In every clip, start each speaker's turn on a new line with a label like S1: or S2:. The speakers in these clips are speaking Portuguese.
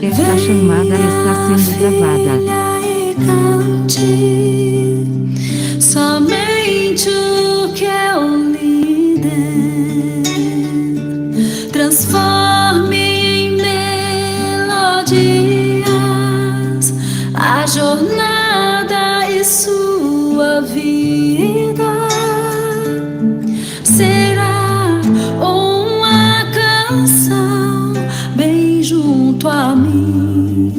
S1: Esta chamada está sendo gravada.
S2: E cante somente o que eu lhe der. Transforme em melodias a jornada e sua vida. Será uma canção bem junto a mim,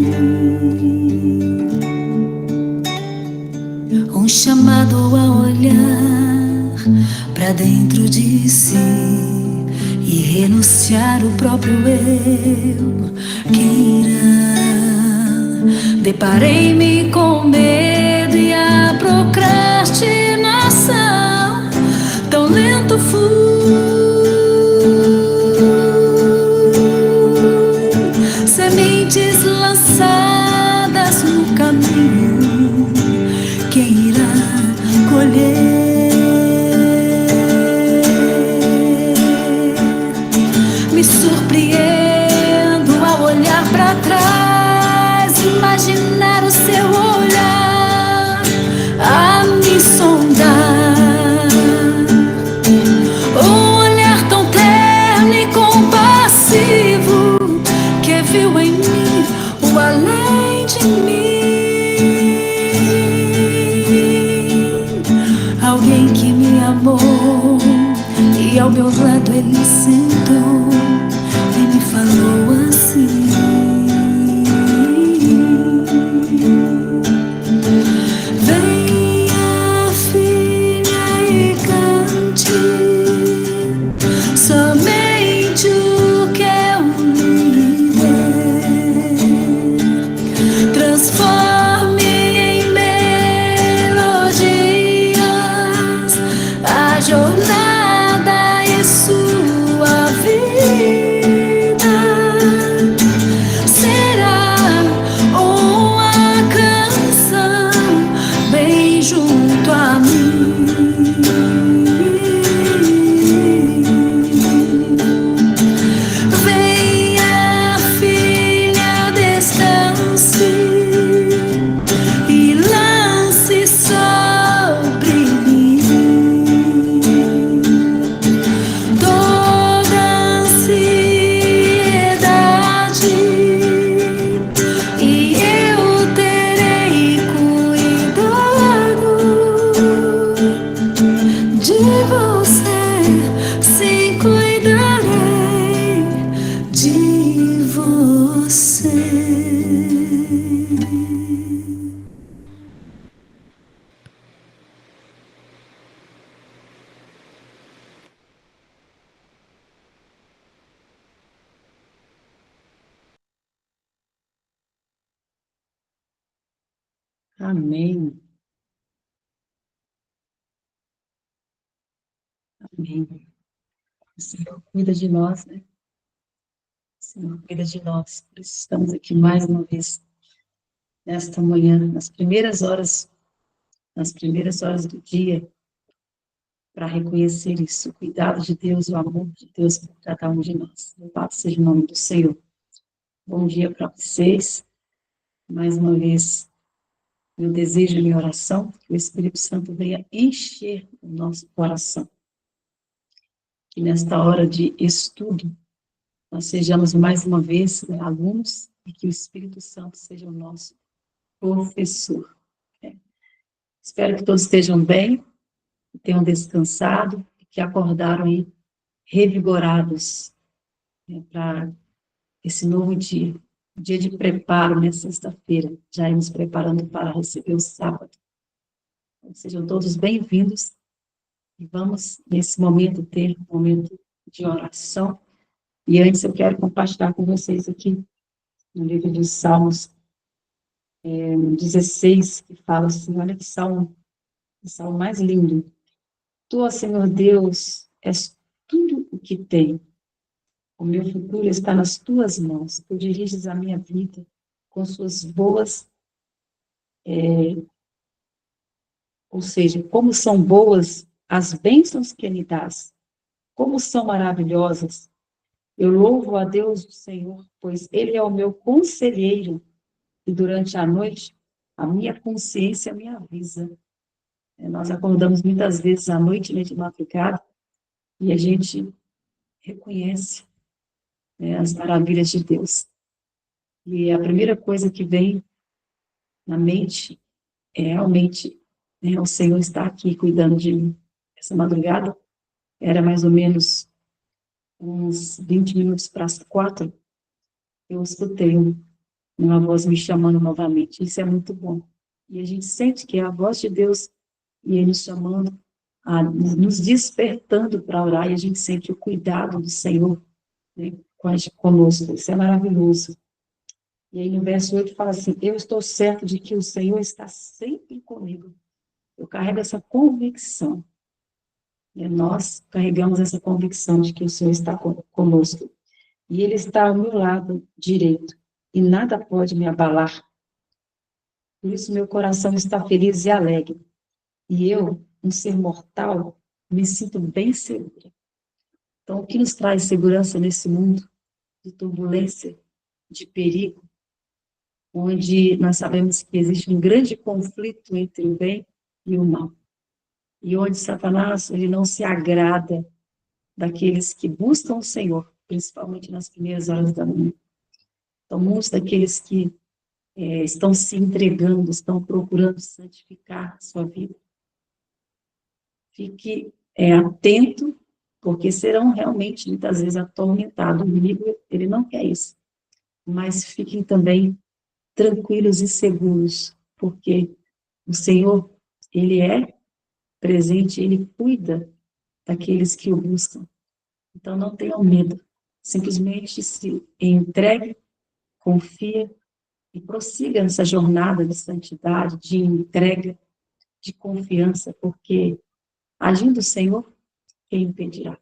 S2: um chamado a olhar pra dentro de si e renunciar o próprio eu. Queira, deparei-me com medo e a procrastinação. Tão lento fui, sementes lançadas no caminho. Quem irá colher? Me surpreendo ao olhar pra trás, imaginar o seu olhar a me sondar. Um olhar tão terno e compassivo que viu em mim o além de mim. Alguém que me amou e ao meu lado ele sentou e me falou assim: venha, filha, e cante somente o que eu lhe der. Transforme em melodias a jornada e sua vida. Será uma canção bem junto a mim. Venha, filha, descanse e lance sobre mim toda ansiedade e eu terei cuidado de você. Sim, cuidarei de você.
S3: Amém. Amém. O Senhor cuida de nós, né? O Senhor cuida de nós. Por isso estamos aqui mais uma vez, nesta manhã, nas primeiras horas do dia, para reconhecer isso, o cuidado de Deus, o amor de Deus por cada um de nós. Louvado seja o nome do Senhor. Bom dia para vocês. Mais uma vez, meu desejo e minha oração, que o Espírito Santo venha encher o nosso coração. Que nesta hora de estudo, nós sejamos mais uma vez, né, alunos, e que o Espírito Santo seja o nosso professor. Espero que todos estejam bem, que tenham descansado, que acordaram aí revigorados, né, para esse novo dia. Dia de preparo, né, sexta-feira, já irmos preparando para receber o sábado. Então, sejam todos bem-vindos e vamos, nesse momento, ter um momento de oração. E antes eu quero compartilhar com vocês aqui, no livro dos Salmos 16, que fala assim, olha que salmo mais lindo. Tu, ó Senhor Deus, és tudo o que tenho. O meu futuro está nas tuas mãos. Tu diriges a minha vida com suas boas, ou seja, como são boas as bênçãos que me dás, como são maravilhosas Eu louvo a Deus, o Senhor, pois Ele é o meu conselheiro, e durante a noite a minha consciência me avisa. Nós acordamos muitas vezes à noite, né, de madrugada, e a gente reconhece, né, as maravilhas de Deus. E a primeira coisa que vem na mente é realmente, né, o Senhor está aqui cuidando de mim. Essa madrugada era mais ou menos uns 20 minutos para as 4, eu escutei uma voz me chamando novamente. Isso é muito bom. E a gente sente que é a voz de Deus e Ele nos chamando, nos despertando para orar, e a gente sente o cuidado do Senhor, né, conosco. Isso é maravilhoso. E aí no verso 8 fala assim: eu estou certo de que o Senhor está sempre comigo. Eu carrego essa convicção. E nós carregamos essa convicção de que o Senhor está conosco. E Ele está ao meu lado direito. E nada pode me abalar. Por isso meu coração está feliz e alegre. E eu, um ser mortal, me sinto bem segura. Então, o que nos traz segurança nesse mundo de turbulência, de perigo, onde nós sabemos que existe um grande conflito entre o bem e o mal, e onde Satanás ele não se agrada daqueles que buscam o Senhor, principalmente nas primeiras horas da manhã. Então, muitos daqueles que estão se entregando, estão procurando santificar a sua vida. Fique atento, porque serão realmente, muitas vezes, atormentados. O inimigo, ele não quer isso. Mas fiquem também tranquilos e seguros, porque o Senhor, Ele é presente, Ele cuida daqueles que o buscam. Então, não tenham medo. Simplesmente se entregue, confia e prossiga nessa jornada de santidade, de entrega, de confiança, porque agindo o Senhor, quem impedirá?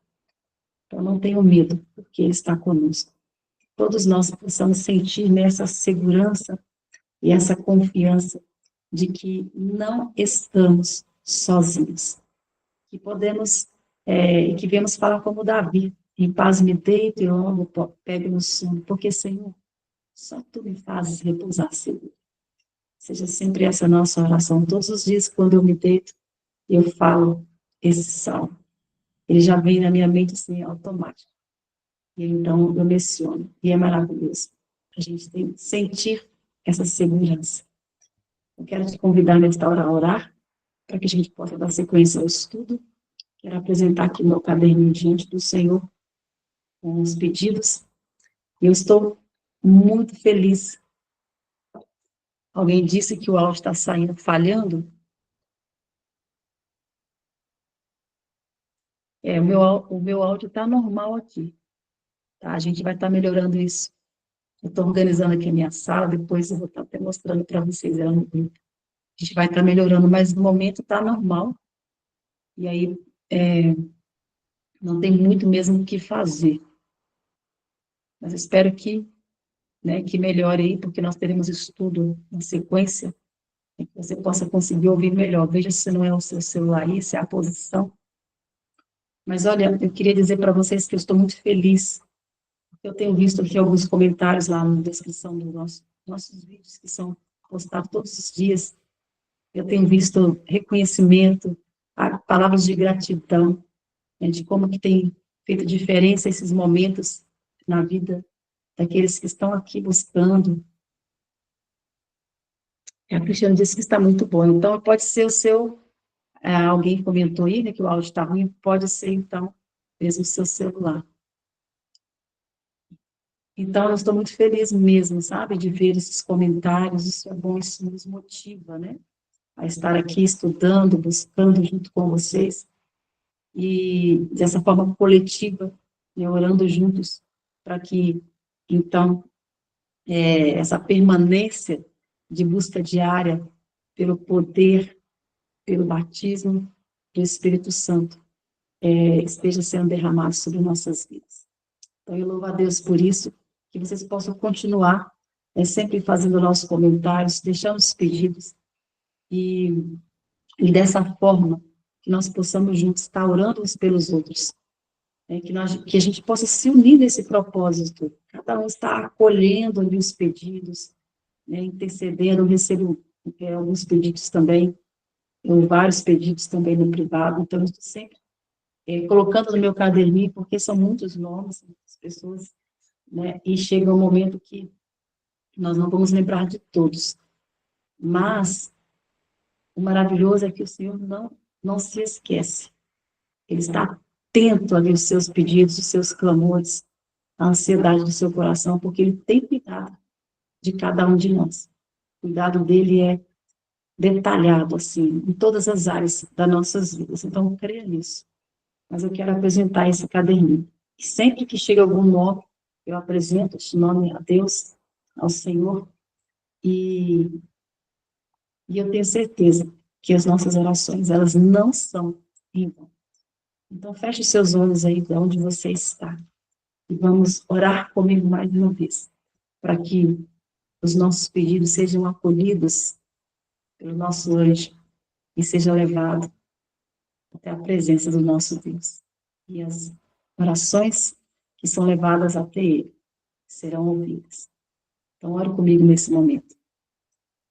S3: Então, não tenham medo, porque Ele está conosco. Todos nós possamos sentir nessa segurança e essa confiança de que não estamos sozinhos. Que podemos, que viemos falar como Davi: em paz me deito e logo pego no sono, porque, Senhor, só Tu me fazes repousar seguro. Seja sempre essa nossa oração. Todos os dias, quando eu me deito, eu falo esse salmo. Ele já vem na minha mente assim, automático. E então eu menciono. E é maravilhoso. A gente tem que sentir essa segurança. Eu quero te convidar nesta hora a orar, para que a gente possa dar sequência ao estudo. Quero apresentar aqui meu caderninho diante do Senhor, com os pedidos. E eu estou muito feliz. Alguém disse que o áudio está saindo falhando. O meu áudio está normal aqui. Tá? A gente vai estar melhorando isso. Eu estou organizando aqui a minha sala, depois eu vou estar até mostrando para vocês ela no grupo. A gente vai estar melhorando, mas no momento está normal. E aí, não tem muito mesmo o que fazer. Mas espero que, né, que melhore aí, porque nós teremos estudo em sequência, e que você possa conseguir ouvir melhor. Veja se não é o seu celular aí, se é a posição. Mas olha, eu queria dizer para vocês que eu estou muito feliz. Eu tenho visto aqui alguns comentários lá na descrição dos nossos vídeos, que são postados todos os dias. Eu tenho visto reconhecimento, palavras de gratidão, né, de como que tem feito diferença esses momentos na vida daqueles que estão aqui buscando. A Cristiane disse que está muito bom. Então, pode ser o seu... alguém comentou aí, né, que o áudio está ruim, pode ser, então, mesmo o seu celular. Então, eu estou muito feliz mesmo, sabe, de ver esses comentários. Isso é bom, isso nos motiva, né, a estar aqui estudando, buscando junto com vocês, e dessa forma coletiva, né, orando juntos, para que, então, essa permanência de busca diária pelo poder, pelo batismo do Espírito Santo, esteja sendo derramado sobre nossas vidas. Então, eu louvo a Deus por isso, que vocês possam continuar sempre fazendo nossos comentários, deixando os pedidos, e dessa forma, que nós possamos juntos estar orando uns pelos outros, que a gente possa se unir nesse propósito. Cada um está acolhendo ali os pedidos, né, intercedendo. Eu recebo alguns pedidos também, vários pedidos também no privado, então eu estou sempre colocando no meu caderninho, porque são muitos nomes, muitas pessoas, né, e chega um momento que nós não vamos lembrar de todos, mas o maravilhoso é que o Senhor não se esquece, Ele está atento ali aos seus pedidos, os seus clamores, a ansiedade do seu coração, porque Ele tem cuidado de cada um de nós. O cuidado dele é detalhado, assim, em todas as áreas das nossas vidas. Então, eu creio nisso. Mas eu quero apresentar esse caderninho. E sempre que chega algum nome, eu apresento esse nome a Deus, ao Senhor, e, e eu tenho certeza que as nossas orações, elas não são em vão. Então, feche os seus olhos aí de onde você está. E vamos orar comigo mais uma vez, para que os nossos pedidos sejam acolhidos pelo nosso anjo e seja levado até a presença do nosso Deus. E as orações que são levadas até Ele serão ouvidas. Então, ore comigo nesse momento.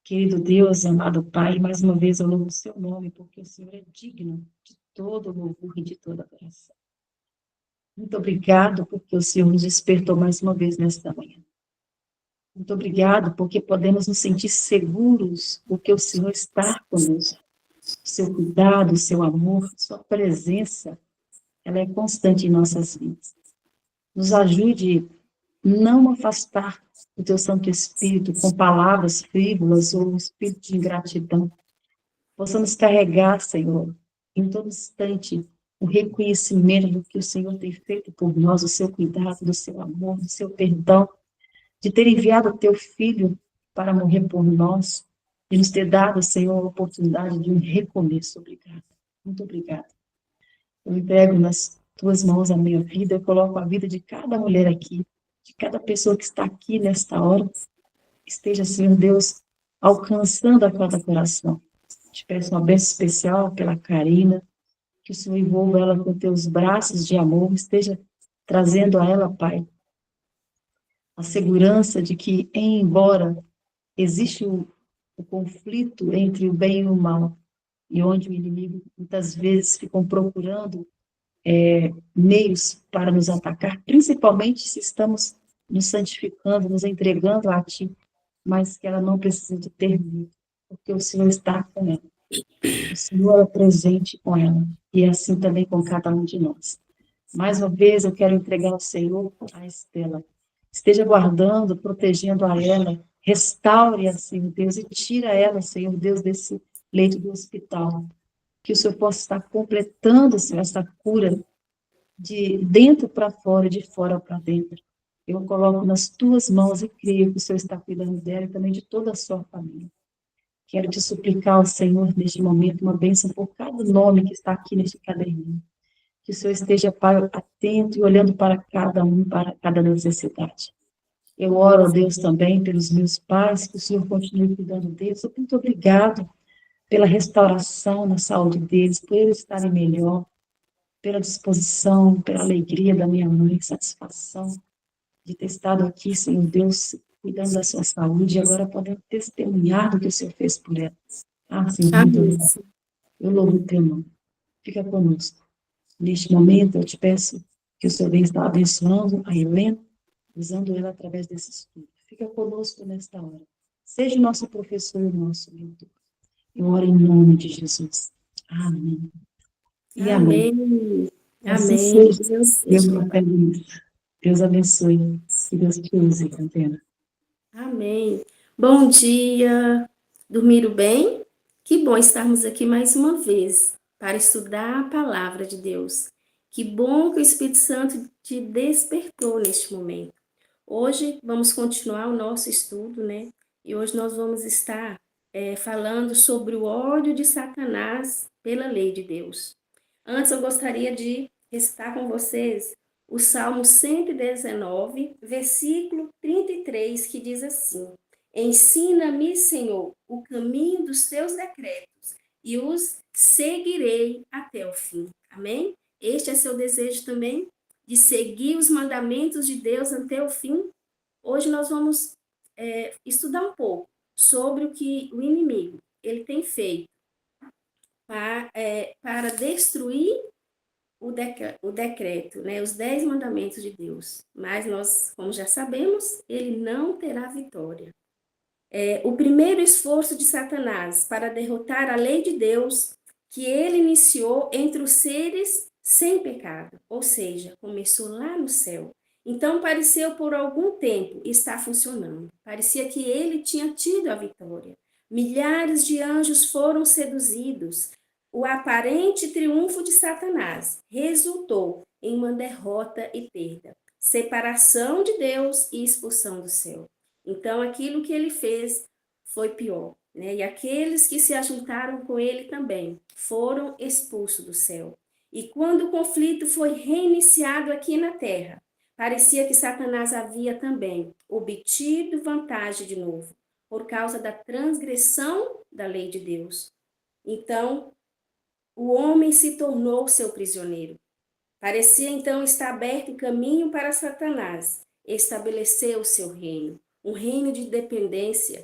S3: Querido Deus, amado Pai, mais uma vez eu louvo o seu nome, porque o Senhor é digno de todo louvor e de toda adoração. Muito obrigado, porque o Senhor nos despertou mais uma vez nesta manhã. Muito obrigado, porque podemos nos sentir seguros, porque o Senhor está conosco. O seu cuidado, o seu amor, sua presença, ela é constante em nossas vidas. Nos ajude a não afastar o teu Santo Espírito com palavras frívolas ou um espírito de ingratidão. Possamos carregar, Senhor, em todo instante, o reconhecimento do que o Senhor tem feito por nós, do seu cuidado, do seu amor, do seu perdão, de ter enviado o teu Filho para morrer por nós e nos ter dado, Senhor, a oportunidade de um recomeço. Obrigado. Muito obrigada. Eu entrego nas tuas mãos a minha vida, eu coloco a vida de cada mulher aqui, de cada pessoa que está aqui nesta hora, esteja, Senhor Deus, alcançando a cada coração. Te peço uma bênção especial pela Karina, que o Senhor envolva ela com teus braços de amor, esteja trazendo a ela, Pai, a segurança de que, embora existe o conflito entre o bem e o mal, e onde o inimigo muitas vezes ficam procurando meios para nos atacar, principalmente se estamos nos santificando, nos entregando a Ti, mas que ela não precisa de ter medo, porque o Senhor está com ela. O Senhor é presente com ela, e é assim também com cada um de nós. Mais uma vez, eu quero entregar ao Senhor a Estela. Esteja guardando, protegendo a ela, restaure-a, Senhor Deus, e tira ela, Senhor Deus, desse leito do hospital. Que o Senhor possa estar completando, Senhor, essa cura de dentro para fora, de fora para dentro. Eu coloco nas tuas mãos e creio que o Senhor está cuidando dela e também de toda a sua família. Quero te suplicar ao Senhor, neste momento, uma bênção por cada nome que está aqui neste caderninho. Que o Senhor esteja, Pai, atento e olhando para cada um, para cada necessidade. Eu oro a Deus também pelos meus pais, que o Senhor continue cuidando deles. Muito obrigado pela restauração na saúde deles, por eles estarem melhor, pela disposição, pela alegria da minha mãe, satisfação de ter estado aqui, Senhor Deus, cuidando da sua saúde, e agora podendo testemunhar do que o Senhor fez por ela. Ah, Senhor, muito
S4: Amém.
S3: obrigado. Eu louvo o teu nome. Fica conosco. Neste momento, eu te peço que o Senhor venha estar abençoando a Helena, usando ela através desse estudo. Fica conosco nesta hora. Seja o nosso professor e o nosso mentor. Eu oro em nome de Jesus. Amém. E amém.
S4: Amém.
S3: Assim
S4: Amém.
S3: seja.
S4: Deus
S3: Eu
S4: seja,
S3: me
S4: papai.
S3: apego nisso. Deus abençoe. Que Deus te use, Cantena.
S4: Amém. Bom dia. Dormiram bem? Que bom estarmos aqui mais uma vez para estudar a palavra de Deus. Que bom que o Espírito Santo te despertou neste momento. Hoje vamos continuar o nosso estudo, né? E hoje nós vamos estar falando sobre o ódio de Satanás pela lei de Deus. Antes eu gostaria de recitar com vocês o Salmo 119, versículo 33, que diz assim: Ensina-me, Senhor, o caminho dos teus decretos, e os seguirei até o fim. Amém? Este é seu desejo também? de seguir os mandamentos de Deus até o fim. Hoje nós vamos estudar um pouco sobre o que o inimigo ele tem feito para destruir o decreto, né, os 10 mandamentos de Deus. Mas nós, como já sabemos, ele não terá vitória. O primeiro esforço de Satanás para derrotar a lei de Deus, que ele iniciou entre os seres sem pecado, ou seja, começou lá no céu. Então, pareceu por algum tempo estar funcionando. Parecia que ele tinha tido a vitória. Milhares de anjos foram seduzidos. O aparente triunfo de Satanás resultou em uma derrota e perda, separação de Deus e expulsão do céu. Então, aquilo que ele fez foi pior, né? E aqueles que se ajuntaram com ele também foram expulsos do céu. E quando o conflito foi reiniciado aqui na terra, parecia que Satanás havia também obtido vantagem de novo, por causa da transgressão da lei de Deus. Então, o homem se tornou seu prisioneiro. Parecia então estar aberto o caminho para Satanás estabelecer o seu reino, um reino de dependência,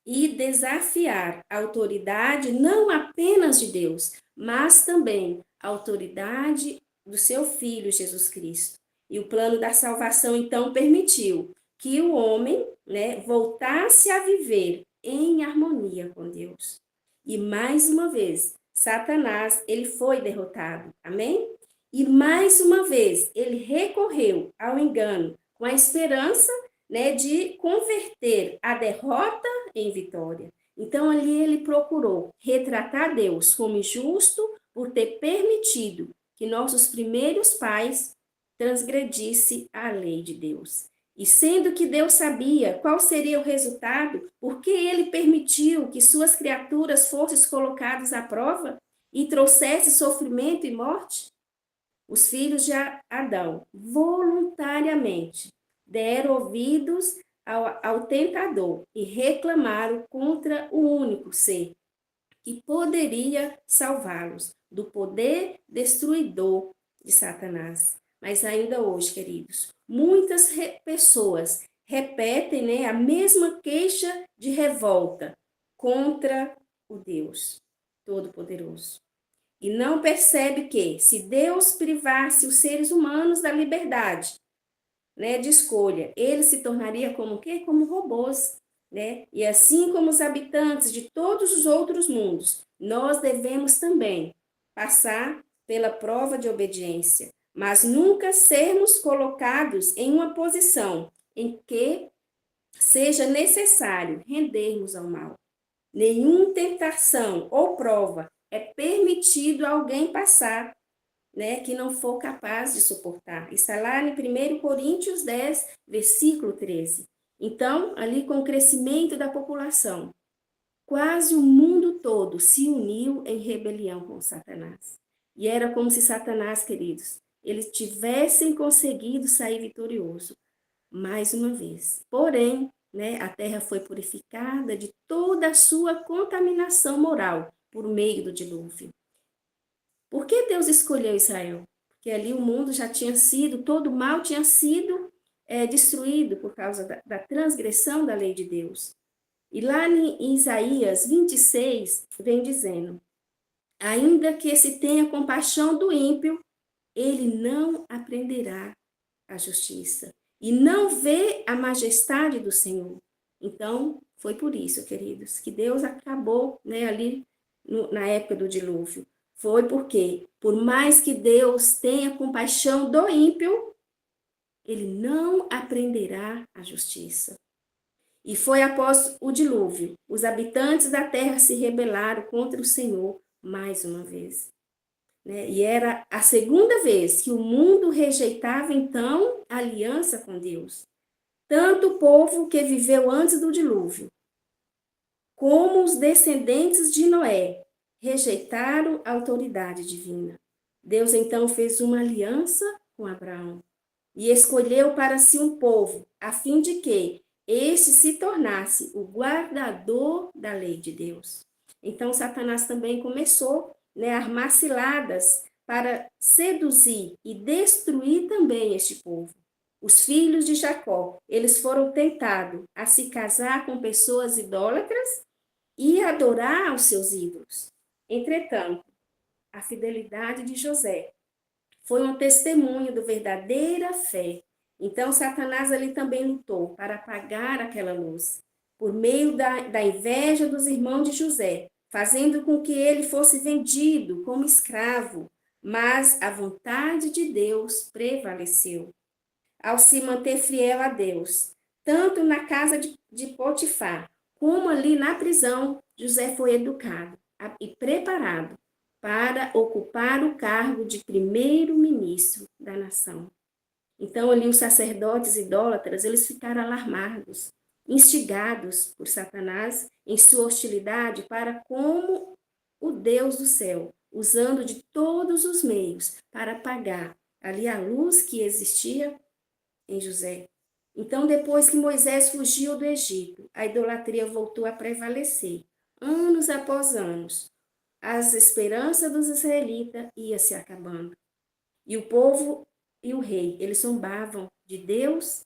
S4: e desafiar a autoridade não apenas de Deus, mas também a autoridade do seu Filho Jesus Cristo. E o plano da salvação então permitiu que o homem, né, voltasse a viver em harmonia com Deus. E mais uma vez, Satanás, ele foi derrotado. Amém? E mais uma vez, ele recorreu ao engano com a esperança, né, de converter a derrota em vitória. Então, ali ele procurou retratar Deus como injusto por ter permitido que nossos primeiros pais transgredissem a lei de Deus. E sendo que Deus sabia qual seria o resultado, por que ele permitiu que suas criaturas fossem colocadas à prova e trouxesse sofrimento e morte? Os filhos de Adão voluntariamente deram ouvidos ao tentador e reclamaram contra o único ser que poderia salvá-los do poder destruidor de Satanás. Mas ainda hoje, queridos, muitas pessoas repetem, né, a mesma queixa de revolta contra o Deus Todo-Poderoso. E não percebe que, se Deus privasse os seres humanos da liberdade, né, de escolha, ele se tornaria como o quê? Como robôs, né? E assim como os habitantes de todos os outros mundos, nós devemos também passar pela prova de obediência, mas nunca sermos colocados em uma posição em que seja necessário rendermos ao mal. Nenhuma tentação ou prova é permitido alguém passar, né, que não for capaz de suportar. Está lá em 1 Coríntios 10, versículo 13. Então, ali com o crescimento da população, quase o mundo todo se uniu em rebelião com Satanás. E era como se Satanás, queridos, eles tivessem conseguido sair vitorioso mais uma vez. Porém, né, a terra foi purificada de toda a sua contaminação moral por meio do dilúvio. Por que Deus escolheu Israel? Porque ali o mundo já tinha sido, todo o mal tinha sido destruído por causa da transgressão da lei de Deus. E lá em Isaías 26, vem dizendo: ainda que se tenha compaixão do ímpio, ele não aprenderá a justiça e não vê a majestade do Senhor. Então, foi por isso, queridos, que Deus acabou, né, ali na época do dilúvio. Foi porque, por mais que Deus tenha compaixão do ímpio, ele não aprenderá a justiça. E foi após o dilúvio, os habitantes da terra se rebelaram contra o Senhor mais uma vez. Né? E era a segunda vez que o mundo rejeitava, então, a aliança com Deus. Tanto o povo que viveu antes do dilúvio, como os descendentes de Noé, rejeitaram a autoridade divina. Deus então fez uma aliança com Abraão e escolheu para si um povo, a fim de que este se tornasse o guardador da lei de Deus. Então Satanás também começou, né, a armar ciladas para seduzir e destruir também este povo. Os filhos de Jacó, eles foram tentados a se casar com pessoas idólatras e adorar os seus ídolos. Entretanto, a fidelidade de José foi um testemunho da verdadeira fé. Então, Satanás ali também lutou para apagar aquela luz, por meio da inveja dos irmãos de José, fazendo com que ele fosse vendido como escravo. Mas a vontade de Deus prevaleceu. Ao se manter fiel a Deus, tanto na casa de Potifar, como ali na prisão, José foi educado e preparado para ocupar o cargo de primeiro-ministro da nação. Então, ali os sacerdotes idólatras, eles ficaram alarmados, instigados por Satanás em sua hostilidade para como o Deus do céu, usando de todos os meios para apagar ali a luz que existia em José. Então, depois que Moisés fugiu do Egito, a idolatria voltou a prevalecer. Anos após anos, as esperanças dos israelitas iam se acabando. E o povo e o rei, eles zombavam de Deus,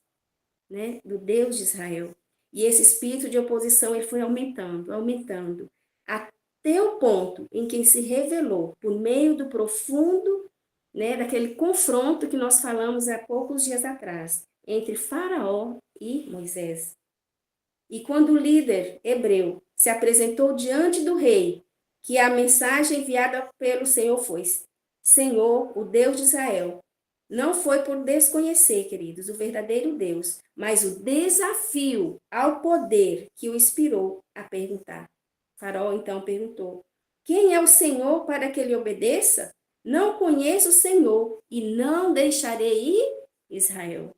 S4: né, do Deus de Israel. E esse espírito de oposição ele foi aumentando, aumentando, até o ponto em que se revelou, por meio do profundo, né, daquele confronto que nós falamos há poucos dias atrás, entre Faraó e Moisés. E quando o líder hebreu se apresentou diante do rei, que a mensagem enviada pelo Senhor foi: Senhor, o Deus de Israel. Não foi por desconhecer, queridos, o verdadeiro Deus, mas o desafio ao poder que o inspirou a perguntar. Faraó então perguntou: quem é o Senhor para que ele obedeça? Não conheço o Senhor e não deixarei ir Israel.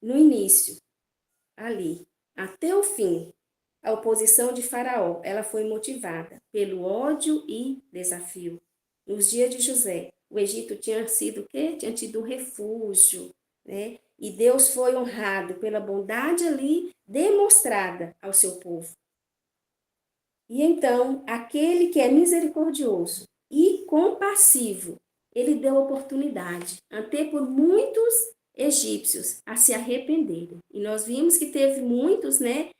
S4: No início, ali, até o fim, a oposição de Faraó, ela foi motivada pelo ódio e desafio. Nos dias de José, o Egito tinha sido o quê? Tinha tido um refúgio, né? E Deus foi honrado pela bondade ali demonstrada ao seu povo. E então, aquele que é misericordioso e compassivo, ele deu oportunidade, até por muitos egípcios, a se arrependerem. E nós vimos que teve muitos, né,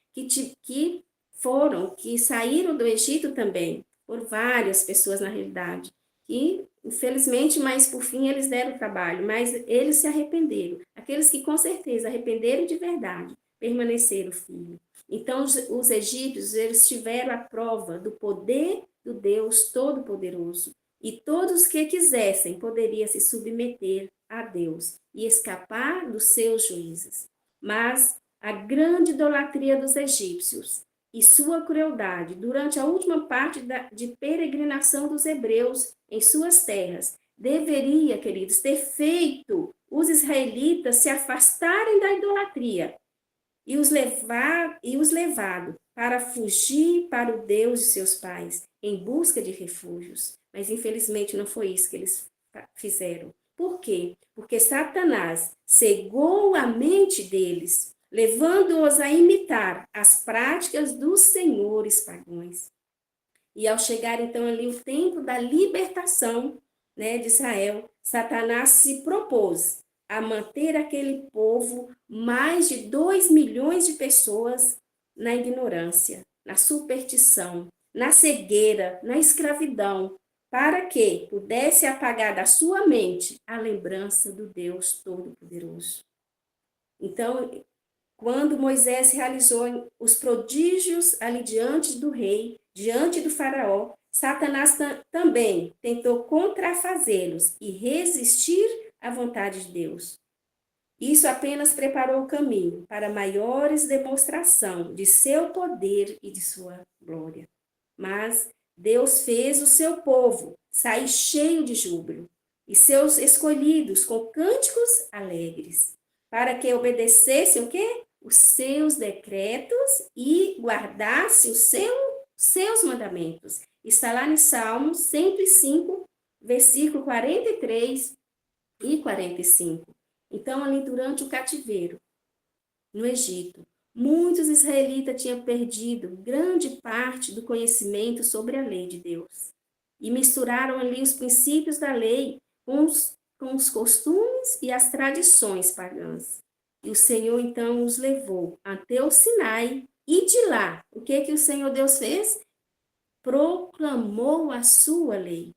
S4: que saíram do Egito também, por várias pessoas na realidade. E, infelizmente, mas por fim eles deram trabalho, mas eles se arrependeram. Aqueles que com certeza arrependeram de verdade, permaneceram firmes. Então, os egípcios, eles tiveram a prova do poder do Deus Todo-Poderoso. E todos que quisessem poderiam se submeter a Deus e escapar dos seus juízes. Mas a grande idolatria dos egípcios e sua crueldade durante a última parte de peregrinação dos hebreus em suas terras deveria, queridos, ter feito os israelitas se afastarem da idolatria e os levado para fugir para o Deus de seus pais, em busca de refúgios. Mas, infelizmente, não foi isso que eles fizeram. Por quê? Porque Satanás cegou a mente deles, levando-os a imitar as práticas dos senhores pagãos. E ao chegar, então, ali o tempo da libertação, né, de Israel, Satanás se propôs a manter aquele povo, mais de 2 milhões de pessoas, na ignorância, na superstição, na cegueira, na escravidão, para que pudesse apagar da sua mente a lembrança do Deus Todo-Poderoso. Então, quando Moisés realizou os prodígios ali diante do rei, diante do faraó, Satanás também tentou contrafazê-los e resistir à vontade de Deus. Isso apenas preparou o caminho para maiores demonstração de seu poder e de sua glória. Mas Deus fez o seu povo sair cheio de júbilo e seus escolhidos com cânticos alegres, para que obedecessem o quê? Os seus decretos e guardassem os seus mandamentos. Está lá em Salmos 105, versículo 43 e 45. Então, ali durante o cativeiro, no Egito, muitos israelitas tinham perdido grande parte do conhecimento sobre a lei de Deus. e misturaram ali os princípios da lei com os costumes e as tradições pagãs. E o Senhor, então, os levou até o Sinai, e de lá, o que o Senhor Deus fez? Proclamou a sua lei.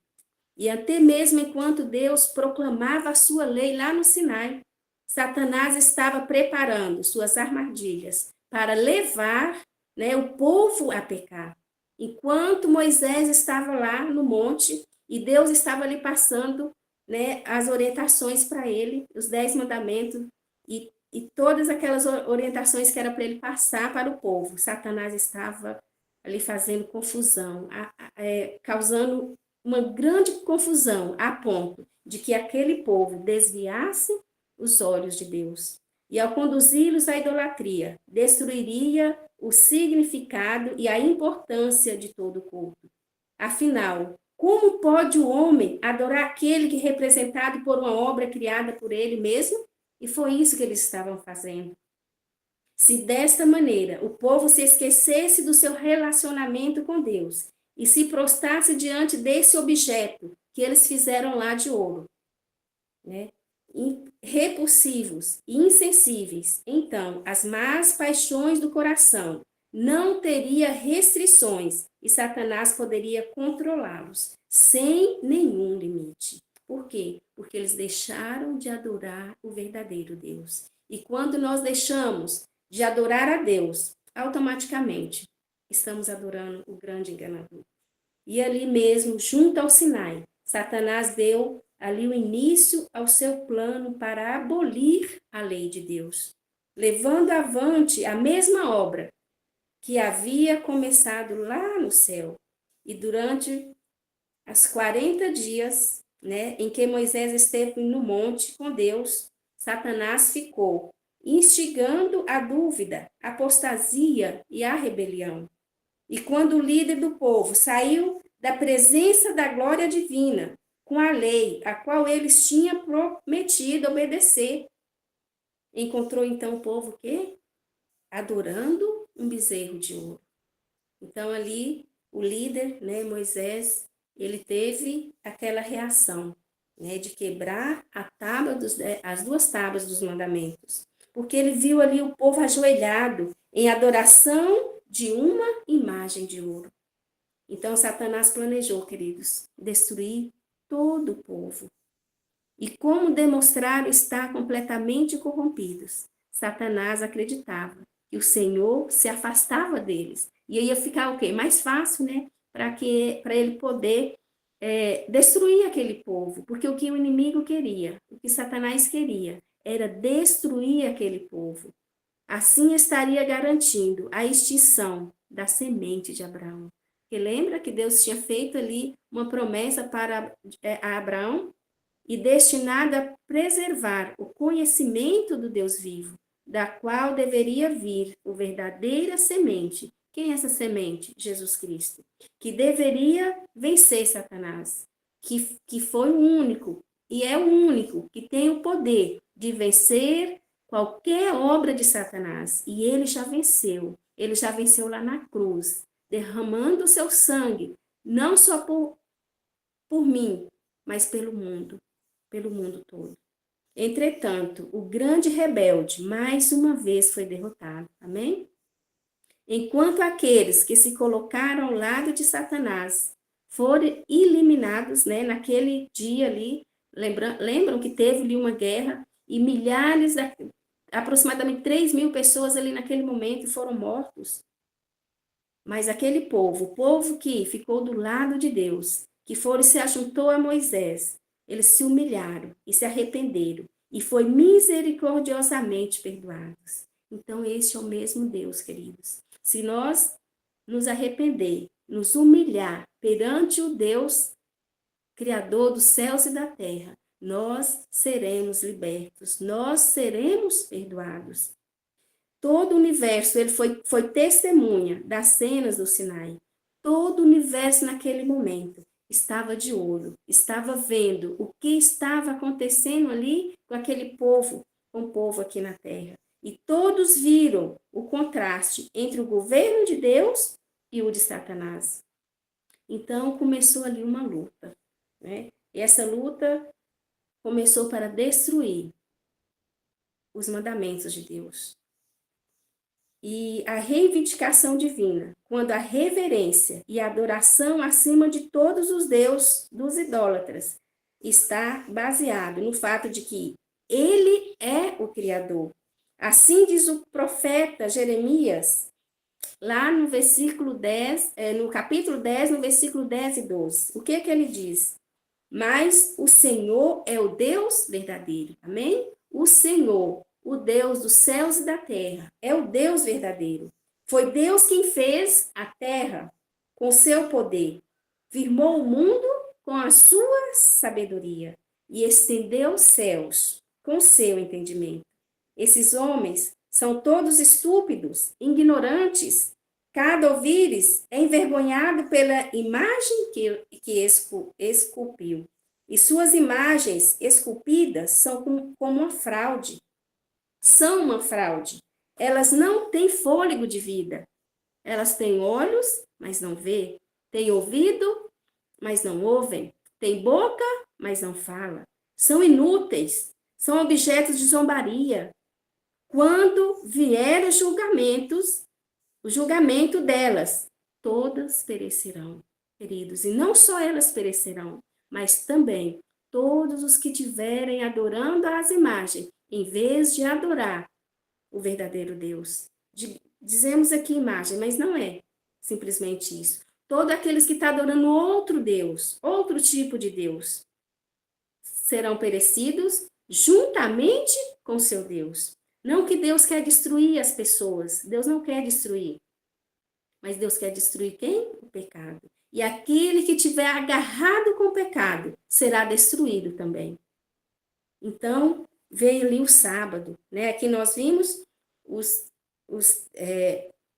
S4: E até mesmo enquanto Deus proclamava a sua lei lá no Sinai, Satanás estava preparando suas armadilhas para levar, né, o povo a pecar. Enquanto Moisés estava lá no monte e Deus estava ali passando, né, as orientações para ele, os 10 mandamentos e todas aquelas orientações que era para ele passar para o povo, Satanás estava ali fazendo confusão, causando uma grande confusão, a ponto de que aquele povo desviasse os olhos de Deus. E ao conduzi-los à idolatria, destruiria o significado e a importância de todo o culto. Afinal, como pode o homem adorar aquele que é representado por uma obra criada por ele mesmo? E foi isso que eles estavam fazendo. Se desta maneira o povo se esquecesse do seu relacionamento com Deus e se prostrasse diante desse objeto que eles fizeram lá de ouro, né? Repulsivos e insensíveis, então as más paixões do coração não teria restrições e Satanás poderia controlá-los sem nenhum limite. Por quê? Porque eles deixaram de adorar o verdadeiro Deus. E quando nós deixamos de adorar a Deus, automaticamente estamos adorando o grande enganador. E ali mesmo, junto ao Sinai, Satanás deu ali o início ao seu plano para abolir a lei de Deus, levando avante a mesma obra que havia começado lá no céu. E durante as 40 dias, né, em que Moisés esteve no monte com Deus, Satanás ficou instigando a dúvida, a apostasia e a rebelião. E quando o líder do povo saiu da presença da glória divina, com a lei, a qual eles tinham prometido obedecer, encontrou então o povo o quê? Adorando um bezerro de ouro. Então ali o líder, né, Moisés, ele teve aquela reação, né, de quebrar as 2 tábuas dos mandamentos, porque ele viu ali o povo ajoelhado em adoração de uma imagem de ouro. Então Satanás planejou, queridos, destruir todo o povo. E como demonstraram estar completamente corrompidos, Satanás acreditava que o Senhor se afastava deles. E aí ia ficar o quê? Mais fácil, né? Para ele poder destruir aquele povo. Porque o que o inimigo queria, o que Satanás queria, era destruir aquele povo. Assim estaria garantindo a extinção da semente de Abraão. Porque lembra que Deus tinha feito ali uma promessa para Abraão e destinada a preservar o conhecimento do Deus vivo, da qual deveria vir a verdadeira semente. Quem é essa semente? Jesus Cristo. Que deveria vencer Satanás, que foi o único, e é o único, que tem o poder de vencer qualquer obra de Satanás. E ele já venceu. Ele já venceu lá na cruz, derramando o seu sangue, não só por mim, mas pelo mundo todo. Entretanto, o grande rebelde, mais uma vez, foi derrotado. Amém? Enquanto aqueles que se colocaram ao lado de Satanás foram eliminados, né, naquele dia ali, lembram que teve ali uma guerra e milhares, aproximadamente 3.000 pessoas ali naquele momento foram mortos. Mas aquele povo, o povo que ficou do lado de Deus, que se ajuntou a Moisés, eles se humilharam e se arrependeram e foi misericordiosamente perdoados. Então, este é o mesmo Deus, queridos. Se nós nos arrepender, nos humilhar perante o Deus Criador dos céus e da terra, nós seremos libertos, nós seremos perdoados. Todo o universo ele foi testemunha das cenas do Sinai. Todo o universo naquele momento estava de olho, estava vendo o que estava acontecendo ali com aquele povo, com o povo aqui na terra. E todos viram o contraste entre o governo de Deus e o de Satanás. Então começou ali uma luta, né? E essa luta começou para destruir os mandamentos de Deus. E a reivindicação divina, quando a reverência e a adoração acima de todos os deuses dos idólatras está baseado no fato de que ele é o Criador. Assim diz o profeta Jeremias, lá no versículo 10, no capítulo 10, no versículo 10 e 12. O que ele diz? Mas o Senhor é o Deus verdadeiro. Amém? O Senhor, o Deus dos céus e da terra, é o Deus verdadeiro. Foi Deus quem fez a terra com seu poder, firmou o mundo com a sua sabedoria e estendeu os céus com seu entendimento. Esses homens são todos estúpidos, ignorantes. Cada ouvires é envergonhado pela imagem que esculpiu. E suas imagens esculpidas são como uma fraude. São uma fraude. Elas não têm fôlego de vida. Elas têm olhos, mas não vê. Têm ouvido, mas não ouvem. Têm boca, mas não falam. São inúteis. São objetos de zombaria. Quando vier os julgamentos, o julgamento delas, todas perecerão, queridos. E não só elas perecerão, mas também todos os que estiverem adorando as imagens, em vez de adorar o verdadeiro Deus. Dizemos aqui imagem, mas não é simplesmente isso. Todos aqueles que estão adorando outro Deus, outro tipo de Deus, serão perecidos juntamente com seu Deus. Não que Deus quer destruir as pessoas, Deus não quer destruir. Mas Deus quer destruir quem? O pecado. E aquele que tiver agarrado com o pecado será destruído também. Então, veio ali o sábado, né? Aqui nós vimos os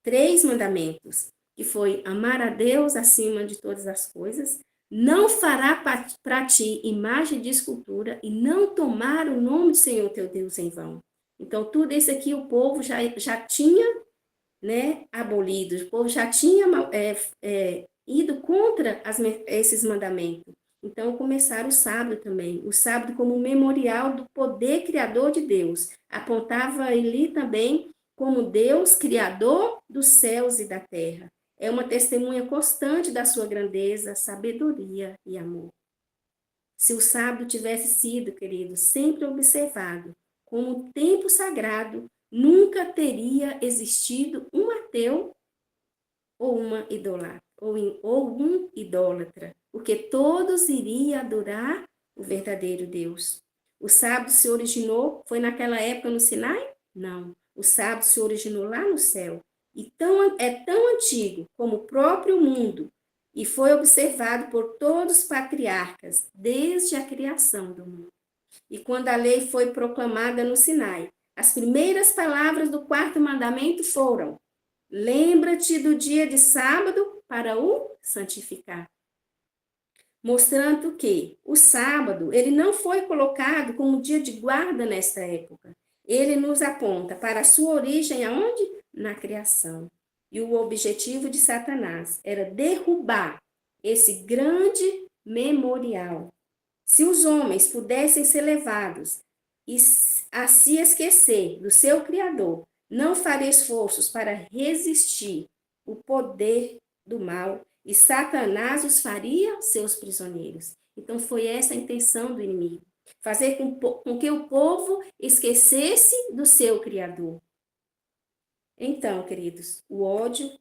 S4: 3 mandamentos, que foi amar a Deus acima de todas as coisas, não fará para ti imagem de escultura e não tomar o nome do Senhor teu Deus em vão. Então, tudo isso aqui o povo já tinha, né, abolido, o povo já tinha ido contra esses mandamentos. Então, começaram o sábado também, o sábado como um memorial do poder criador de Deus. Apontava ali também como Deus, criador dos céus e da terra. É uma testemunha constante da sua grandeza, sabedoria e amor. Se o sábado tivesse sido, querido, sempre observado como tempo sagrado, nunca teria existido um ateu ou uma idólatra, ou um idólatra, porque todos iriam adorar o verdadeiro Deus. O sábado se originou, foi naquela época no Sinai? Não. O sábado se originou lá no céu. E é tão antigo como o próprio mundo e foi observado por todos os patriarcas desde a criação do mundo. E quando a lei foi proclamada no Sinai, as primeiras palavras do 4º mandamento foram: lembra-te do dia de sábado para o santificar. Mostrando que o sábado, ele não foi colocado como dia de guarda nesta época. Ele nos aponta para a sua origem aonde? Na criação. E o objetivo de Satanás era derrubar esse grande memorial. Se os homens pudessem ser levados a se esquecer do seu Criador, não faria esforços para resistir o poder do mal e Satanás os faria seus prisioneiros. Então foi essa a intenção do inimigo, fazer com que o povo esquecesse do seu Criador. Então, queridos, o ódio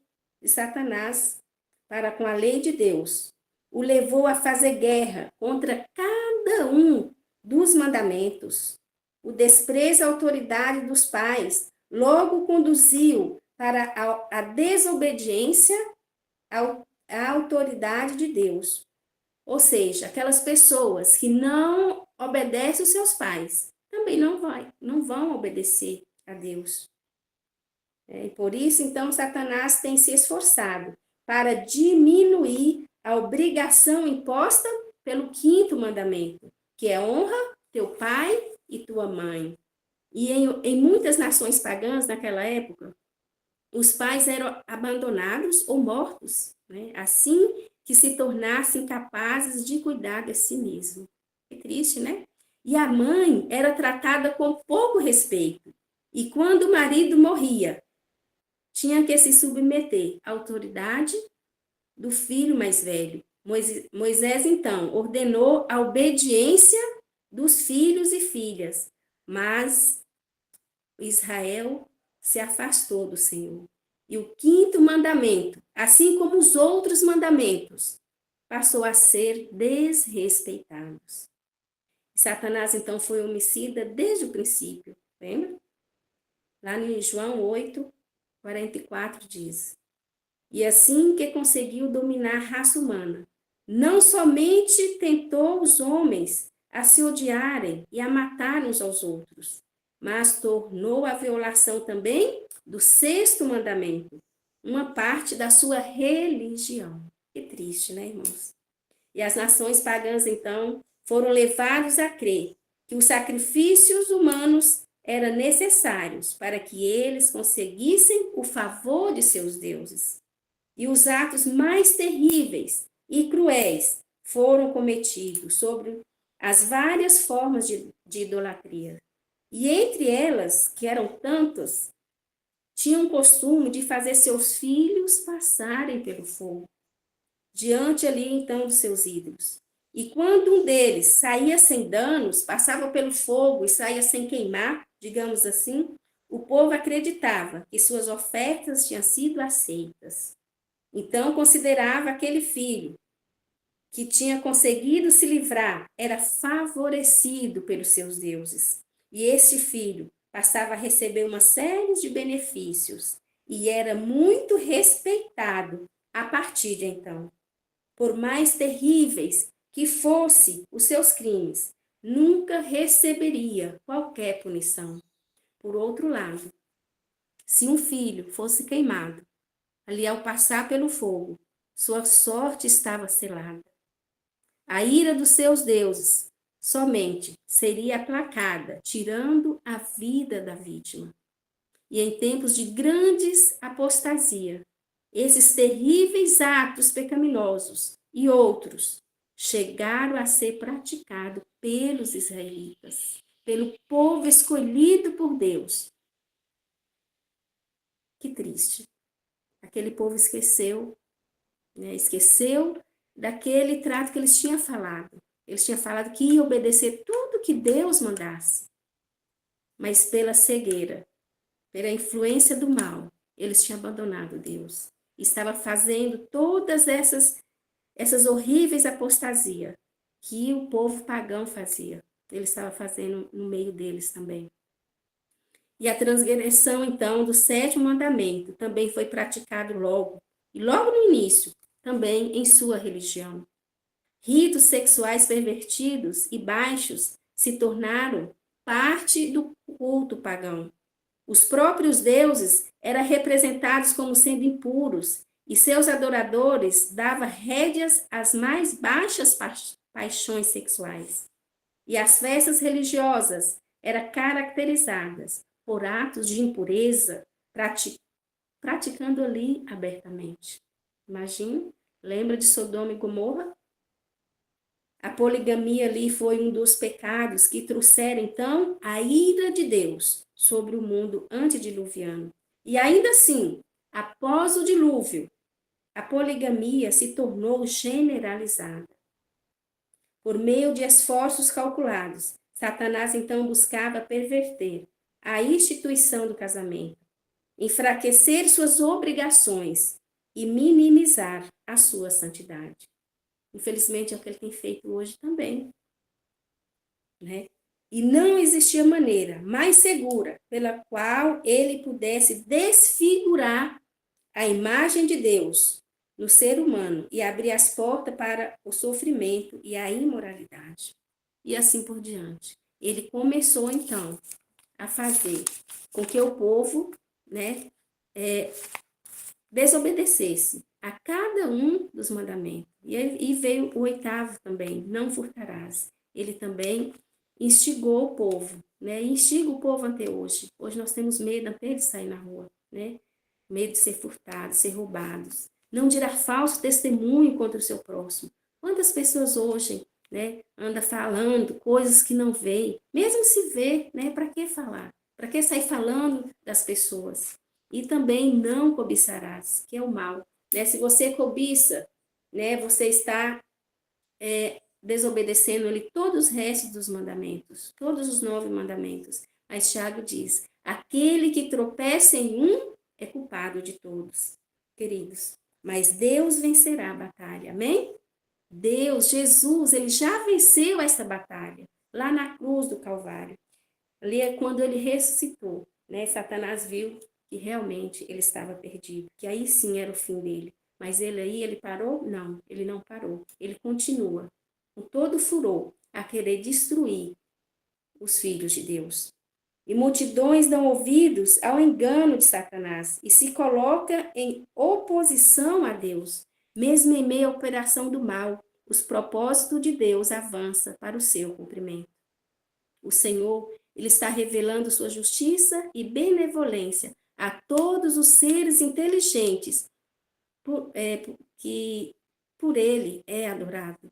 S4: de Satanás para com a lei de Deus o levou a fazer guerra contra cada um dos mandamentos. O desprezo à autoridade dos pais logo conduziu para a desobediência à autoridade de Deus. Ou seja, aquelas pessoas que não obedecem os seus pais também não vão obedecer a Deus. E por isso, então, Satanás tem se esforçado para diminuir a obrigação imposta pelo 5º mandamento, que é honra teu pai e tua mãe. E em muitas nações pagãs naquela época, os pais eram abandonados ou mortos, né? Assim que se tornassem capazes de cuidar de si mesmo. É triste, né? E a mãe era tratada com pouco respeito. E quando o marido morria, tinha que se submeter à autoridade do filho mais velho. Moisés, então, ordenou a obediência dos filhos e filhas, mas Israel se afastou do Senhor. E o quinto mandamento, assim como os outros mandamentos, passou a ser desrespeitados. Satanás, então, foi homicida desde o princípio, lembra? Lá em João 8, 44 diz: E assim que conseguiu dominar a raça humana, não somente tentou os homens a se odiarem e a matar uns aos outros, mas tornou a violação também do sexto mandamento uma parte da sua religião. Que triste, né, irmãos? E as nações pagãs, então, foram levados a crer que os sacrifícios humanos eram necessários para que eles conseguissem o favor de seus deuses. E os atos mais terríveis e cruéis foram cometidos sobre as várias formas de idolatria. E entre elas, que eram tantas, tinham o costume de fazer seus filhos passarem pelo fogo, diante ali então dos seus ídolos. E quando um deles saía sem danos, passava pelo fogo e saía sem queimar, digamos assim, o povo acreditava que suas ofertas tinham sido aceitas. Então considerava aquele filho que tinha conseguido se livrar, era favorecido pelos seus deuses. E este filho passava a receber uma série de benefícios e era muito respeitado a partir de então. Por mais terríveis que fossem os seus crimes, nunca receberia qualquer punição. Por outro lado, se um filho fosse queimado, ali ao passar pelo fogo, sua sorte estava selada. A ira dos seus deuses somente seria aplacada, tirando a vida da vítima. E em tempos de grandes apostasia, esses terríveis atos pecaminosos e outros chegaram a ser praticados pelos israelitas, pelo povo escolhido por Deus. Que triste. Aquele povo esqueceu, né? Esqueceu daquele trato que eles tinham falado. Eles tinham falado que ia obedecer tudo que Deus mandasse. Mas pela cegueira, pela influência do mal, eles tinham abandonado Deus. Estava fazendo todas essas horríveis apostasias que o povo pagão fazia. Ele estava fazendo no meio deles também. E a transgressão, então, do sétimo mandamento também foi praticado logo, e logo no início, também em sua religião. Ritos sexuais pervertidos e baixos se tornaram parte do culto pagão. Os próprios deuses eram representados como sendo impuros e seus adoradores davam rédeas às mais baixas paixões sexuais. E as festas religiosas eram caracterizadas por atos de impureza, praticando ali abertamente. Imagina, lembra de Sodoma e Gomorra? A poligamia ali foi um dos pecados que trouxeram, então, a ira de Deus sobre o mundo antediluviano. E ainda assim, após o dilúvio, a poligamia se tornou generalizada. Por meio de esforços calculados, Satanás então buscava perverter a instituição do casamento, enfraquecer suas obrigações e minimizar a sua santidade. Infelizmente é o que ele tem feito hoje também, né? E não existia maneira mais segura pela qual ele pudesse desfigurar a imagem de Deus no ser humano e abrir as portas para o sofrimento e a imoralidade. E assim por diante. Ele começou, então, a fazer com que o povo, né, desobedecesse a cada um dos mandamentos. E veio o oitavo também, não furtarás. Ele também instigou o povo, né? Instiga o povo até hoje. Hoje nós temos medo até de sair na rua, né? Medo de ser furtados, ser roubados. não dirá falso testemunho contra o seu próximo. Quantas pessoas hoje, né, anda falando coisas que não veem, mesmo se vê, né, para que falar? Para que sair falando das pessoas? E também não cobiçarás, que é o mal, né? Se você cobiça, né, você está desobedecendo ali todos os restos dos mandamentos, todos os 9 mandamentos. Mas Tiago diz: aquele que tropeça em um é culpado de todos, queridos. Mas Deus vencerá a batalha, amém? Deus, Jesus, ele já venceu essa batalha lá na cruz do Calvário. Ali é quando ele ressuscitou, né? Satanás viu que realmente ele estava perdido, que aí sim era o fim dele. Mas ele parou? Não, ele não parou. Ele continua com todo furor a querer destruir os filhos de Deus. E multidões dão ouvidos ao engano de Satanás e se coloca em oposição a Deus. Mesmo em meio à operação do mal, os propósitos de Deus avançam para o seu cumprimento. O Senhor, ele está revelando sua justiça e benevolência a todos os seres inteligentes que por ele é adorado.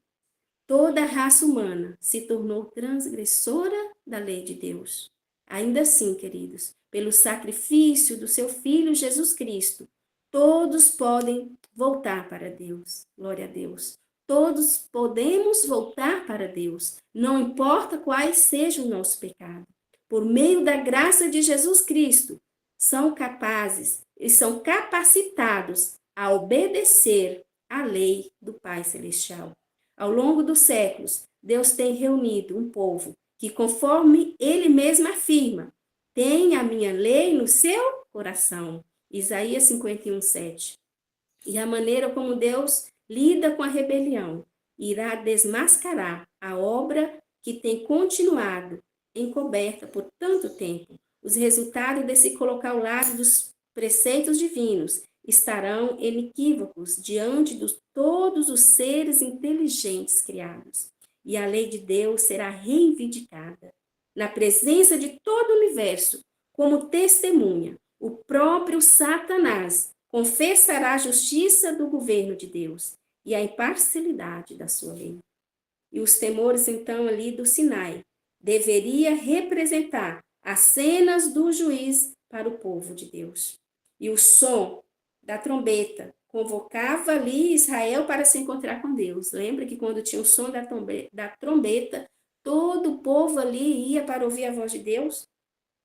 S4: Toda a raça humana se tornou transgressora da lei de Deus. Ainda assim, queridos, pelo sacrifício do seu Filho Jesus Cristo, todos podem voltar para Deus. Glória a Deus. Todos podemos voltar para Deus, não importa quais sejam o nosso pecado. Por meio da graça de Jesus Cristo, são capazes e são capacitados a obedecer à lei do Pai Celestial. Ao longo dos séculos, Deus tem reunido um povo que, conforme Ele mesmo afirma, tem a minha lei no seu coração. Isaías 51:7. E a maneira como Deus lida com a rebelião irá desmascarar a obra que tem continuado encoberta por tanto tempo. Os resultados de se colocar ao lado dos preceitos divinos estarão inequívocos diante de todos os seres inteligentes criados. E a lei de Deus será reivindicada. Na presença de todo o universo, como testemunha, o próprio Satanás confessará a justiça do governo de Deus e a imparcialidade da sua lei. E os temores, então, ali do Sinai, deveria representar as cenas do juiz para o povo de Deus. E o som da trombeta convocava ali Israel para se encontrar com Deus. Lembra que quando tinha o som da trombeta, todo o povo ali ia para ouvir a voz de Deus?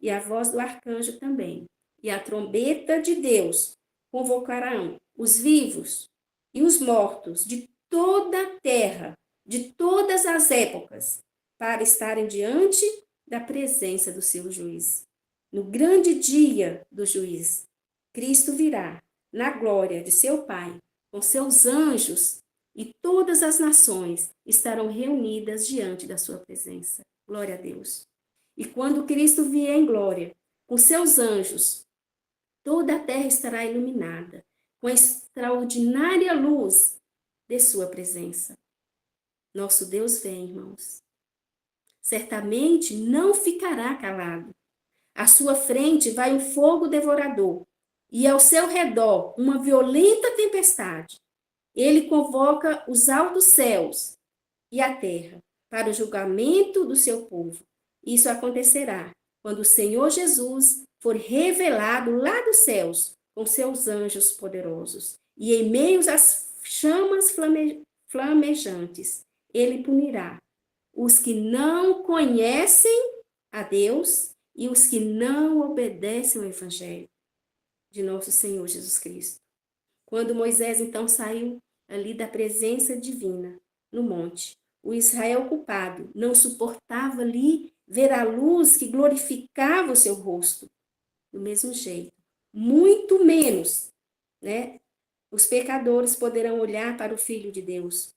S4: E a voz do arcanjo também. E a trombeta de Deus convocarão os vivos e os mortos de toda a terra, de todas as épocas, para estarem diante da presença do seu juiz. No grande dia do juiz, Cristo virá na glória de seu Pai, com seus anjos, e todas as nações estarão reunidas diante da sua presença. Glória a Deus. E quando Cristo vier em glória, com seus anjos, toda a terra estará iluminada com a extraordinária luz de sua presença. Nosso Deus vem, irmãos. Certamente não ficará calado. À sua frente vai um fogo devorador e ao seu redor uma violenta tempestade. Ele convoca os altos céus e a terra para o julgamento do seu povo. Isso acontecerá quando o Senhor Jesus for revelado lá dos céus com seus anjos poderosos. E em meio às chamas flamejantes, ele punirá os que não conhecem a Deus e os que não obedecem ao Evangelho de nosso Senhor Jesus Cristo. Quando Moisés então saiu ali da presença divina no monte, o Israel culpado não suportava ali ver a luz que glorificava o seu rosto. Do mesmo jeito, muito menos, né? Os pecadores poderão olhar para o Filho de Deus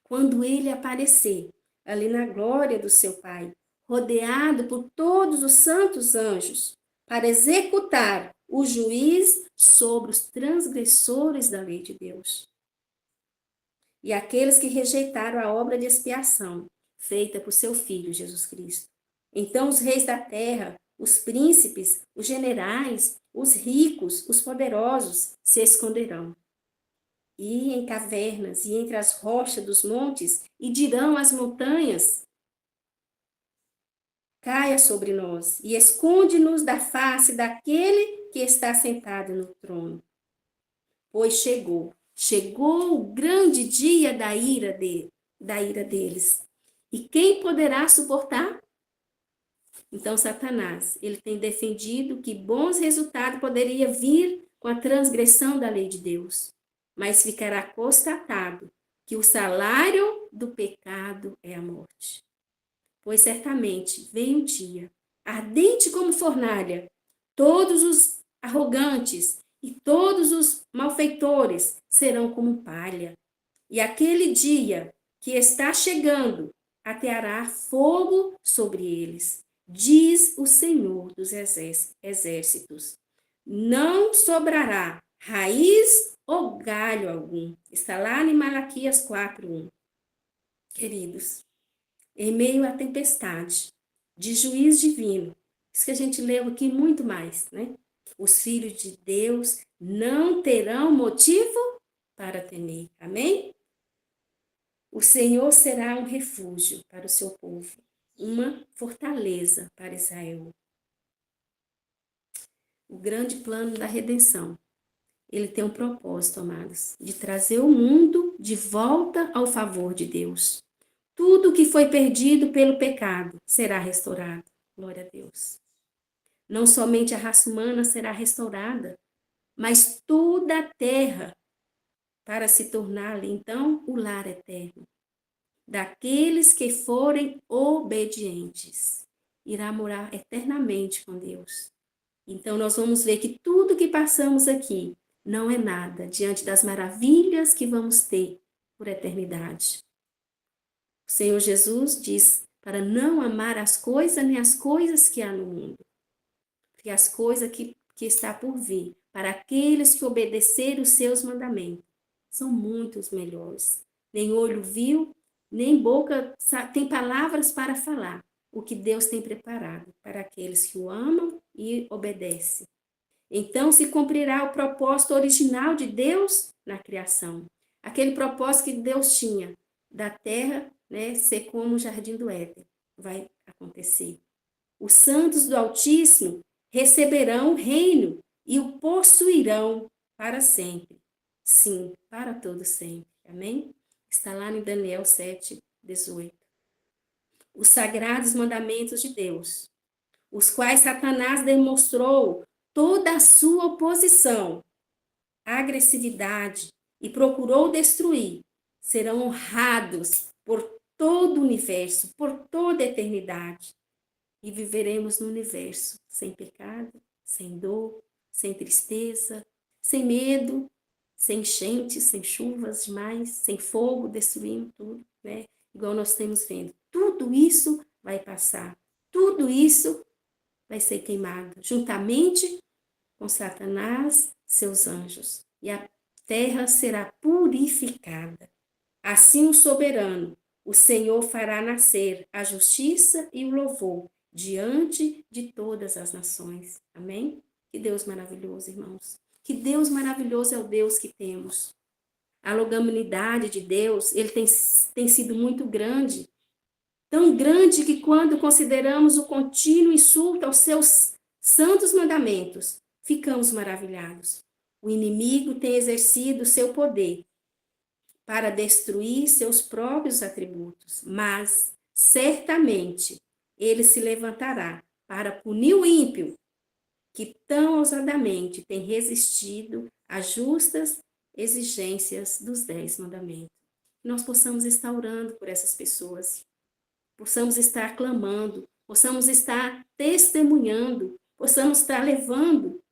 S4: quando ele aparecer ali na glória do seu Pai, rodeado por todos os santos anjos, para executar o juiz sobre os transgressores da lei de Deus. E aqueles que rejeitaram a obra de expiação feita por seu Filho Jesus Cristo. Então os reis da terra, os príncipes, os generais, os ricos, os poderosos se esconderão. e em cavernas e entre as rochas dos montes, e dirão às montanhas: caia sobre nós, e esconde-nos da face daquele que está sentado no trono. Pois chegou o grande dia da ira deles. E quem poderá suportar? Então, Satanás, ele tem defendido que bons resultados poderiam vir com a transgressão da lei de Deus. Mas ficará constatado que o salário do pecado é a morte. Pois certamente vem um dia, ardente como fornalha, todos os arrogantes e todos os malfeitores serão como palha. E aquele dia que está chegando ateará fogo sobre eles, diz o Senhor dos exércitos. Não sobrará raiz ou galho algum. Está lá em Malaquias 4:1. Queridos, em meio à tempestade de juízo divino, isso que a gente leu aqui muito mais, né? Os filhos de Deus não terão motivo para temer. Amém? O Senhor será um refúgio para o seu povo, uma fortaleza para Israel. O grande plano da redenção, ele tem um propósito, amados, de trazer o mundo de volta ao favor de Deus. Tudo que foi perdido pelo pecado será restaurado. Glória a Deus. Não somente a raça humana será restaurada, mas toda a terra, para se tornar ali, então, o lar eterno. Daqueles que forem obedientes, irá morar eternamente com Deus. Então, nós vamos ver que tudo que passamos aqui não é nada diante das maravilhas que vamos ter por eternidade. O Senhor Jesus diz para não amar as coisas nem as coisas que há no mundo, porque as coisas que está por vir, para aqueles que obedecerem os seus mandamentos, são muitos melhores. Nem olho viu, nem boca tem palavras para falar o que Deus tem preparado para aqueles que o amam e obedecem. Então se cumprirá o propósito original de Deus na criação. Aquele propósito que Deus tinha da terra, né, ser como o jardim do Éden, vai acontecer. Os santos do Altíssimo receberão o reino e o possuirão para sempre. Sim, para todo sempre. Amém? Está lá em Daniel 7:18. Os sagrados mandamentos de Deus, os quais Satanás demonstrou toda a sua oposição, agressividade e procurou destruir, serão honrados por todo o universo, por toda a eternidade. E viveremos no universo sem pecado, sem dor, sem tristeza, sem medo, sem enchentes, sem chuvas demais, sem fogo destruindo tudo, né? Igual nós temos vendo. Tudo isso vai passar. Tudo isso vai ser queimado, juntamente com Satanás, seus anjos. E a terra será purificada. Assim o soberano, o Senhor fará nascer a justiça e o louvor diante de todas as nações. Amém? Que Deus maravilhoso, irmãos. Que Deus maravilhoso é o Deus que temos. A longanimidade de Deus, ele tem sido muito grande. Tão grande que quando consideramos o contínuo insulto aos seus santos mandamentos, ficamos maravilhados. O inimigo tem exercido seu poder para destruir seus próprios atributos, mas certamente ele se levantará para punir o ímpio, que tão ousadamente tem resistido às justas exigências dos 10 mandamentos. Nós possamos estar orando por essas pessoas, possamos estar clamando, possamos estar testemunhando, possamos estar levando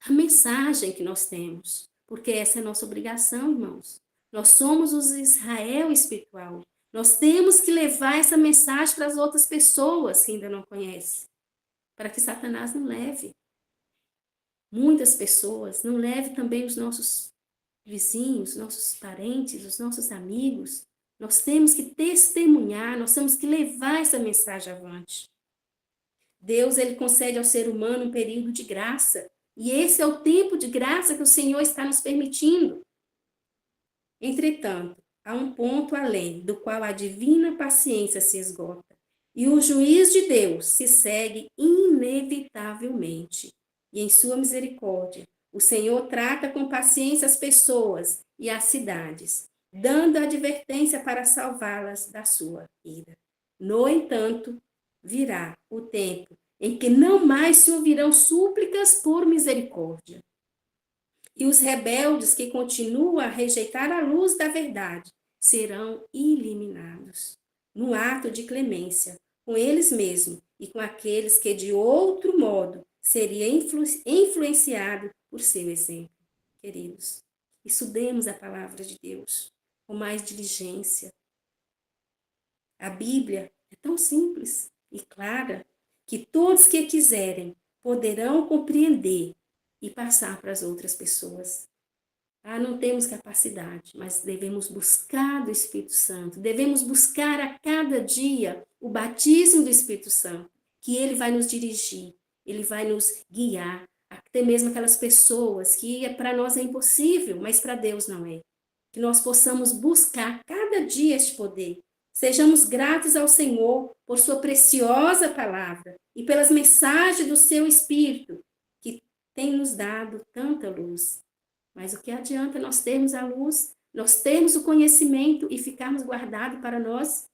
S4: a mensagem que nós temos, porque essa é a nossa obrigação, irmãos. Nós somos os Israel espiritual. Nós temos que levar essa mensagem para as outras pessoas que ainda não conhecem, para que Satanás não leve. Muitas pessoas não leve também os nossos vizinhos, nossos parentes, os nossos amigos. Nós temos que testemunhar, nós temos que levar essa mensagem avante. Deus, ele concede ao ser humano um período de graça. E esse é o tempo de graça que o Senhor está nos permitindo. Entretanto, há um ponto além, do qual a divina paciência se esgota, e o juiz de Deus se segue inevitavelmente. E em sua misericórdia, o Senhor trata com paciência as pessoas e as cidades, dando advertência para salvá-las da sua ira. No entanto, virá o tempo em que não mais se ouvirão súplicas por misericórdia. E os rebeldes que continuam a rejeitar a luz da verdade serão eliminados no ato de clemência com eles mesmos e com aqueles que de outro modo seria influenciado por seu exemplo. Queridos, estudemos a palavra de Deus com mais diligência. A Bíblia é tão simples e clara que todos que quiserem poderão compreender e passar para as outras pessoas. Não temos capacidade, mas devemos buscar do Espírito Santo, devemos buscar a cada dia o batismo do Espírito Santo, que ele vai nos dirigir, ele vai nos guiar, até mesmo aquelas pessoas que para nós é impossível, mas para Deus não é. Que nós possamos buscar cada dia este poder. Sejamos gratos ao Senhor por sua preciosa palavra e pelas mensagens do seu Espírito, que tem nos dado tanta luz. Mas o que adianta nós termos a luz, nós termos o conhecimento e ficarmos guardados para nós?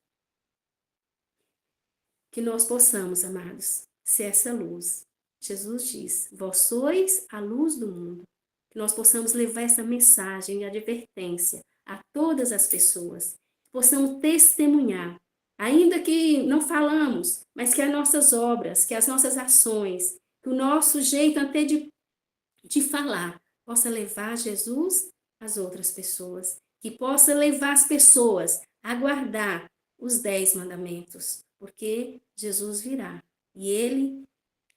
S4: Que nós possamos, amados, ser essa luz. Jesus diz, vós sois a luz do mundo. Que nós possamos levar essa mensagem de advertência a todas as pessoas. Que possamos testemunhar, ainda que não falamos, mas que as nossas obras, que as nossas ações, que o nosso jeito até de falar, possa levar Jesus às outras pessoas, que possa levar as pessoas a guardar os 10 mandamentos, porque Jesus virá e ele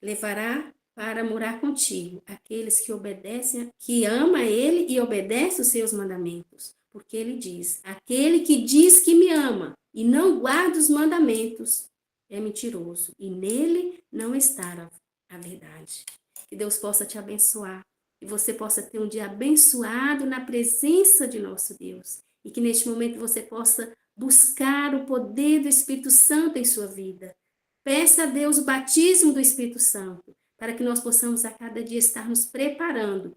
S4: levará para morar contigo aqueles que obedecem, que ama ele e obedece os seus mandamentos, porque ele diz, aquele que diz que me ama e não guarda os mandamentos é mentiroso e nele não está a verdade. Que Deus possa te abençoar. Que você possa ter um dia abençoado na presença de nosso Deus. E que neste momento você possa buscar o poder do Espírito Santo em sua vida. Peça a Deus o batismo do Espírito Santo, para que nós possamos a cada dia estar nos preparando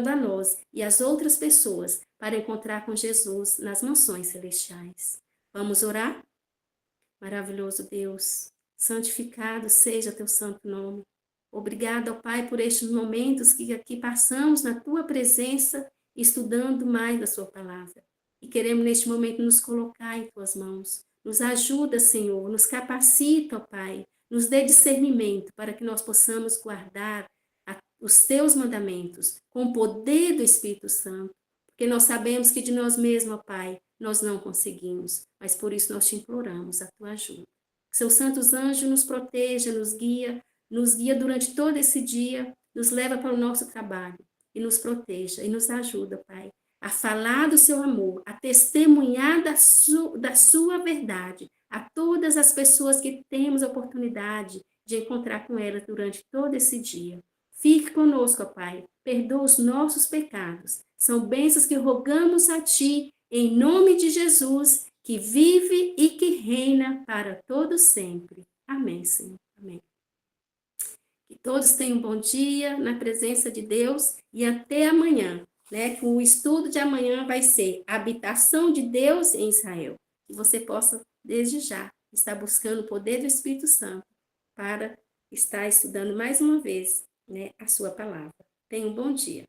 S4: a nós e as outras pessoas para encontrar com Jesus nas mansões celestiais. Vamos orar? Maravilhoso Deus, santificado seja teu santo nome. Obrigada, ó Pai, por estes momentos que aqui passamos na Tua presença, estudando mais da Sua palavra. E queremos, neste momento, nos colocar em Tuas mãos. Nos ajuda, Senhor, nos capacita, ó Pai, nos dê discernimento para que nós possamos guardar os Teus mandamentos com o poder do Espírito Santo. Porque nós sabemos que de nós mesmos, ó Pai, nós não conseguimos, mas por isso nós te imploramos a Tua ajuda. Que Seus santos anjos nos proteja, nos guia durante todo esse dia, nos leva para o nosso trabalho e nos proteja e nos ajuda, Pai, a falar do seu amor, a testemunhar da sua verdade a todas as pessoas que temos a oportunidade de encontrar com elas durante todo esse dia. Fique conosco, Pai, perdoa os nossos pecados. São bênçãos que rogamos a Ti, em nome de Jesus, que vive e que reina para todo sempre. Amém, Senhor. Amém. Que todos tenham um bom dia na presença de Deus e até amanhã, né? O estudo de amanhã vai ser a habitação de Deus em Israel. Que você possa, desde já, estar buscando o poder do Espírito Santo para estar estudando mais uma vez, né, a sua palavra. Tenha um bom dia.